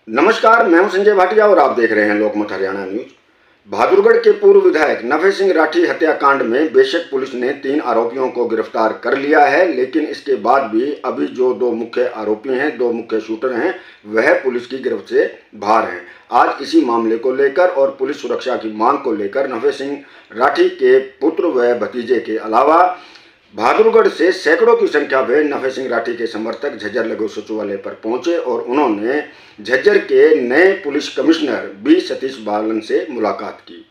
नमस्कार, मैं हूं संजय भाटिया और आप देख रहे हैं लोकमत हरियाणा न्यूज। बहादुरगढ़ के पूर्व विधायक नफे सिंह राठी हत्याकांड में बेशक पुलिस ने 3 आरोपियों को गिरफ्तार कर लिया है, लेकिन इसके बाद भी अभी जो 2 मुख्य आरोपी हैं, 2 मुख्य शूटर हैं, वह पुलिस की गिरफ्त से बाहर हैं। आज इसी मामले को लेकर और पुलिस सुरक्षा की मांग को लेकर नफे सिंह राठी के पुत्र व भतीजे के अलावा बहादुरगढ़ से सैकड़ों की संख्या में नफे सिंह राठी के समर्थक झज्जर लघु सचिवालय पर पहुंचे और उन्होंने झज्जर के नए पुलिस कमिश्नर बी सतीश बालन से मुलाकात की।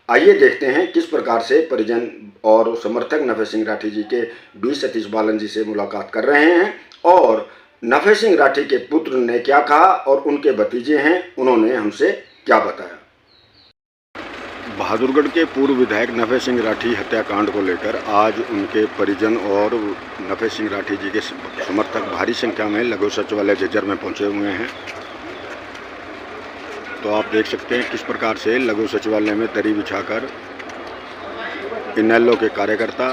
आइए देखते हैं किस प्रकार से परिजन और समर्थक नफे सिंह राठी जी के बी सतीश बालन जी से मुलाकात कर रहे हैं और नफे सिंह राठी के पुत्र ने क्या कहा और उनके भतीजे हैं, उन्होंने हमसे क्या बताया। बहादुरगढ़ के पूर्व विधायक नफे सिंह राठी हत्याकांड को लेकर आज उनके परिजन और नफे सिंह राठी जी के समर्थक भारी संख्या में लघु सचिवालय झज्जर में पहुंचे हुए हैं। तो आप देख सकते हैं किस प्रकार से लघु सचिवालय में दरी बिछाकर इनेलो के कार्यकर्ता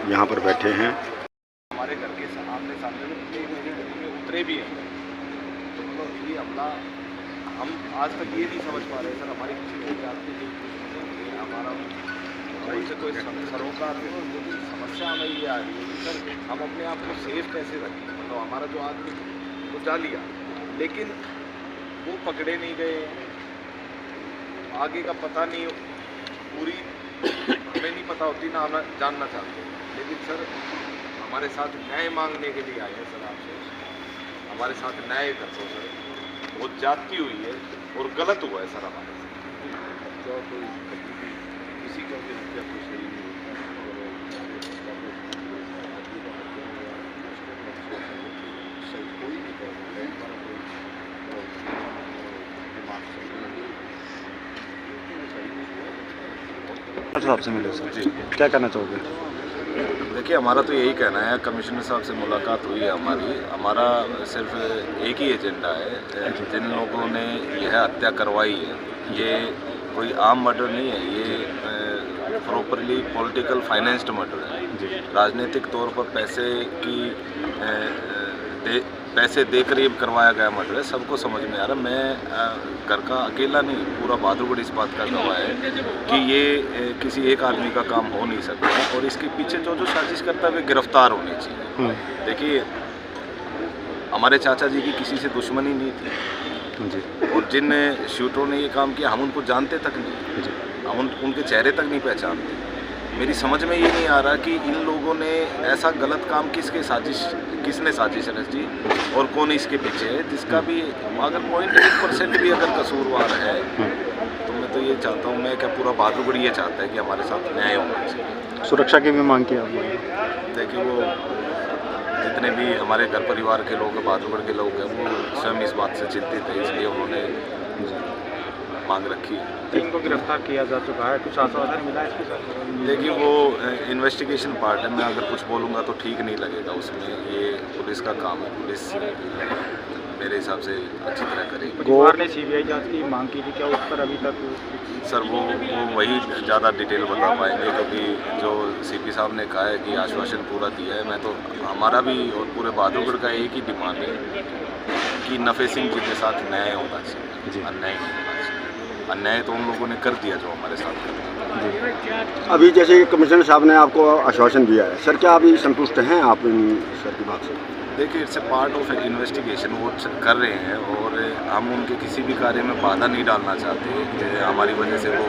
यहां पर बैठे हैं। हमारे घर के सामने उतरे भी हैं, तो ये हमला हम आज तक ये नहीं समझ पा रहे सर। हमारी किसी को जात नहीं, हमारा उनसे कोई सरोकार समस्या हमें ये आ रही है कि सर हम अपने आप को सेफ कैसे रखें। मतलब हमारा जो आदमी वो जा लिया, लेकिन वो पकड़े नहीं गए, आगे का पता नहीं, पूरी हमें नहीं पता होती ना, हम जानना चाहते। लेकिन सर हमारे साथ न्याय मांगने के लिए आए हैं सर, आपसे हमारे साथ न्याय कर दो सर। बहुत जाती हुई है और गलत हुआ है सर हमारे साथ। तो कोई किसी का भी हत्या कोई सही नहीं है। आपसे मिले सर जी, क्या कहना चाहोगे? देखिए, हमारा तो यही कहना है, कमिश्नर साहब से मुलाकात हुई है हमारा सिर्फ एक ही एजेंडा है। जिन लोगों ने यह हत्या करवाई है, ये कोई आम मर्डर नहीं है, ये प्रॉपरली पॉलिटिकल फाइनेंस्ड मर्डर है। राजनीतिक तौर पर पैसे देकर ये करवाया गया मर्डर है। सबको समझ में आ रहा। मैं घर का अकेला नहीं, पूरा बहादुरगढ़ इस बात का गवाह है कि ये किसी एक आदमी का काम हो नहीं सकता और इसके पीछे जो साजिश करता है वे गिरफ्तार होने चाहिए। देखिए, हमारे चाचा जी की किसी से दुश्मनी नहीं थी जी, और जिन शूटरों ने ये काम किया हम उनको जानते तक नहीं जी, हम उनके चेहरे तक नहीं पहचानते। मेरी समझ में ये नहीं आ रहा कि इन लोगों ने ऐसा गलत काम किसने साजिश रच दी और कौन इसके पीछे है, जिसका भी अगर 0.1% भी अगर कसूरवार है तो मैं तो ये चाहता हूँ, मैं क्या पूरा बहादुरगढ़ ये चाहता है कि हमारे साथ न्याय होना चाहिए। सुरक्षा की भी मांग की आपने? देखिए, वो जितने भी हमारे घर परिवार के लोग हैं, बहादुरगढ़ के लोग हैं, वो स्वयं इस बात से चिंतित है, इसलिए उन्होंने मांग रखी। 3 को गिरफ्तार किया जा चुका है, कुछ आश्वासन मिला इसके साथ? देखिए, वो इन्वेस्टिगेशन पार्ट है, मैं अगर कुछ बोलूँगा तो ठीक नहीं लगेगा उसमें। ये पुलिस का काम है, पुलिस मेरे हिसाब से अच्छी तरह करेगी। परिवार ने सीबीआई जांच की मांग की थी, क्या उस पर अभी तक? सर वो वही ज़्यादा डिटेल बता पाएंगे, क्योंकि जो सीपी साहब ने कहा है कि आश्वासन पूरा दिया है। मैं तो हमारा भी और पूरे बहादुरगढ़ का एक ही डिमांड है कि नफे सिंह जी के साथ न्याय होना चाहिए, अन्याय नहीं होना चाहिए। अन्याय तो उन लोगों ने कर दिया जो हमारे साथ कर दिया। अभी जैसे कमिश्नर साहब ने आपको आश्वासन दिया है सर, क्या अभी संतुष्ट हैं आप सर की बात से? देखिए, it's a part of investigation, वो कर रहे हैं और हम उनके किसी भी कार्य में बाधा नहीं डालना चाहते। हमारी वजह से वो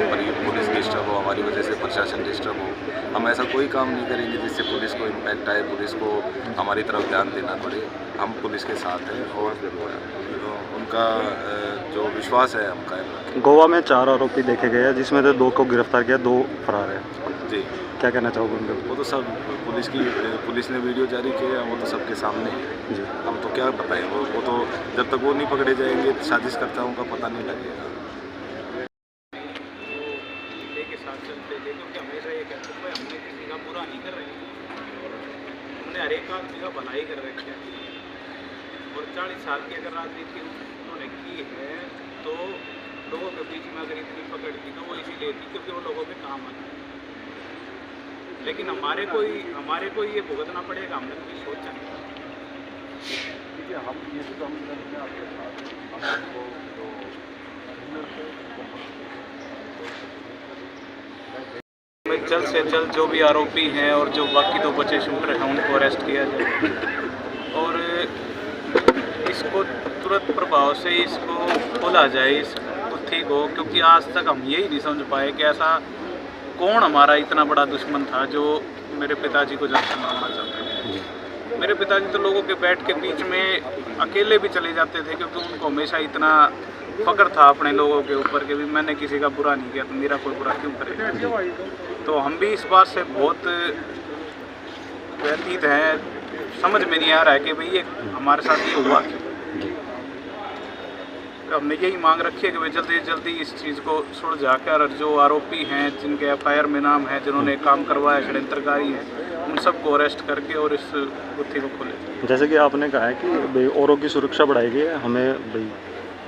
पुलिस डिस्टर्ब हो, हमारी वजह से प्रशासन डिस्टर्ब हो। हम ऐसा कोई काम नहीं करेंगे जिससे पुलिस को इम्पैक्ट आए, पुलिस को हमारी तरफ ध्यान देना पड़े। हम पुलिस के साथ हैं और उनका जो विश्वास है हम कायम रखें। गोवा में 4 आरोपी देखे गए हैं, जिसमें से 2 को गिरफ्तार किया, 2 फरार है जी। क्या कहना चाहोगे उनके? वो तो सब पुलिस ने वीडियो जारी किया, वो तो सबके सामने है। हम तो क्या बताएं, वो तो जब तक वो नहीं पकड़े जाएंगे साजिशकर्ताओं का पता नहीं लगेगा। के साथ चलते थे, क्योंकि हमेशा ये कहते थे हमने किसी का बुरा नहीं कर रहे, हमने हर एक आदमी का भलाई कर रखा है। और 40 साल की अगर राजनीति उन्होंने की है तो लोगों के बीच में अगर इतनी पकड़ थी तो वो इसीलिए थी क्योंकि वो लोगों के काम आती। लेकिन हमारे को ये भुगतना पड़ेगा, हमने कभी सोचा नहीं। हम ये तो हम जल्द से जल्द जो भी आरोपी हैं और जो बाकी 2 बचे शूटर हैं उनको अरेस्ट किया जाए और इसको तुरंत प्रभाव से इसको खोला जाए इस गुत्थी को, क्योंकि आज तक हम यही नहीं समझ पाए कि ऐसा कौन हमारा इतना बड़ा दुश्मन था जो मेरे पिताजी को जान से मारना चाहता है। मेरे पिताजी तो लोगों के बैठ के बीच में अकेले भी चले जाते थे, क्योंकि उनको हमेशा इतना फ़ख्र था अपने लोगों के ऊपर कि भी मैंने किसी का बुरा नहीं किया तो मेरा कोई बुरा क्यों करेगा। तो हम भी इस बात से बहुत व्यतीत हैं, समझ में नहीं आ रहा है कि भाई ये हमारे साथ ये हुआ क्यों। हमने यही मांग रखी है कि भाई जल्दी से जल्दी इस चीज़ को सुलझा कर जो आरोपी हैं, जिनके FIR में नाम है, जिन्होंने काम करवाया, षड्यंत्रकारी हैं, उन सबको अरेस्ट करके और इस गुत्थी को खोले। जैसे कि आपने कहा है कि भाई औरों की सुरक्षा बढ़ाई गई है, हमें भाई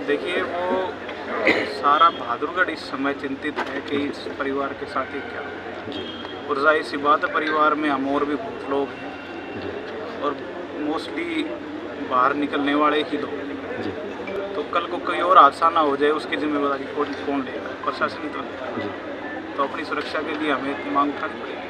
देखिए वो सारा बहादुरगढ़ इस समय चिंतित है कि इस परिवार के साथ ही क्या हो। और जाहिर सी बात है परिवार में हम और भी बहुत लोग हैं और मोस्टली बाहर निकलने वाले ही लोग हैं। तो कल को कोई और हादसा ना हो जाए उसकी जिम्मेदारी कौन लेगा? प्रशासन ही तो लेगा। तो अपनी सुरक्षा के लिए हमें मांग उठानी पड़ेगी।